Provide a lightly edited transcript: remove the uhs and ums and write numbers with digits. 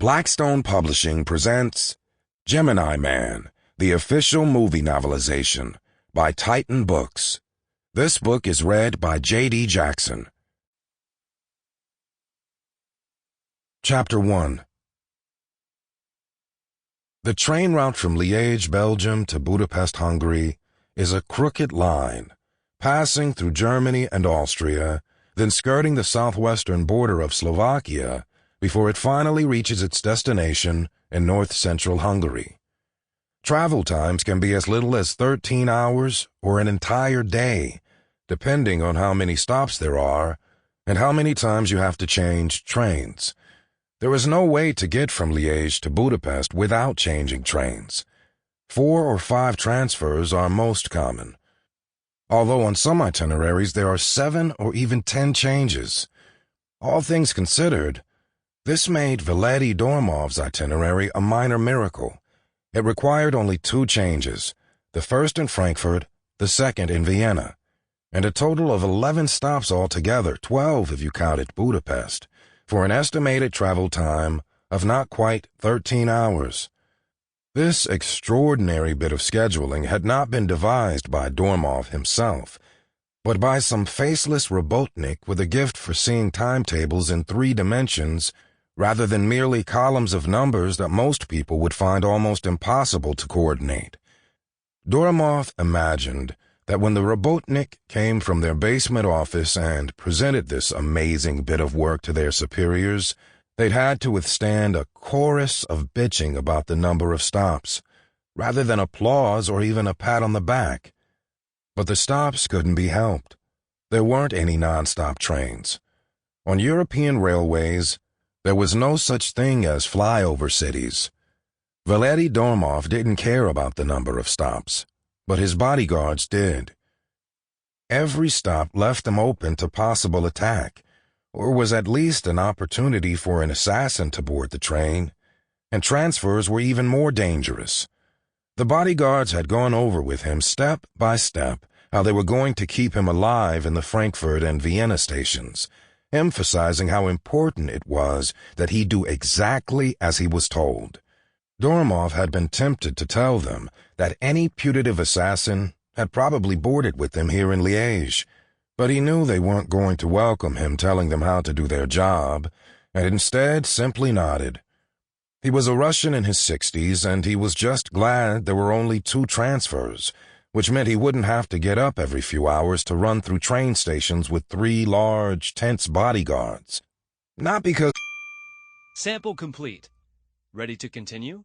Blackstone Publishing presents Gemini Man, the official movie novelization by Titan Books. This book is read by J.D. Jackson. Chapter 1. The train route from Liège, Belgium to Budapest, Hungary is a crooked line, passing through Germany and Austria, then skirting the southwestern border of Slovakia before it finally reaches its destination in north-central Hungary. Travel times can be as little as 13 hours or an entire day, depending on how many stops there are and how many times you have to change trains. There is no way to get from Liège to Budapest without changing trains. 4 or 5 transfers are most common, although on some itineraries there are 7 or even 10 changes. All things considered, this made Valety Dormov's itinerary a minor miracle. It required only 2 changes, the first in Frankfurt, the second in Vienna, and a total of 11 stops altogether, 12 if you counted Budapest, for an estimated travel time of not quite 13 hours. This extraordinary bit of scheduling had not been devised by Dormov himself, but by some faceless robotnik with a gift for seeing timetables in 3 dimensions rather than merely columns of numbers that most people would find almost impossible to coordinate. Dormov imagined that when the robotnik came from their basement office and presented this amazing bit of work to their superiors, they'd had to withstand a chorus of bitching about the number of stops, rather than applause or even a pat on the back. But the stops couldn't be helped. There weren't any non-stop trains. On European railways, there was no such thing as flyover cities. Valety Dormov didn't care about the number of stops, but his bodyguards did. Every stop left them open to possible attack, or was at least an opportunity for an assassin to board the train, and transfers were even more dangerous. The bodyguards had gone over with him step by step how they were going to keep him alive in the Frankfurt and Vienna stations, emphasizing how important it was that he do exactly as he was told. Dormov had been tempted to tell them that any putative assassin had probably boarded with them here in Liège, but he knew they weren't going to welcome him telling them how to do their job, and instead simply nodded. He was a Russian in his 60s, and he was just glad there were only 2 transfers, which meant he wouldn't have to get up every few hours to run through train stations with 3 large, tense bodyguards. Not because... Sample complete. Ready to continue?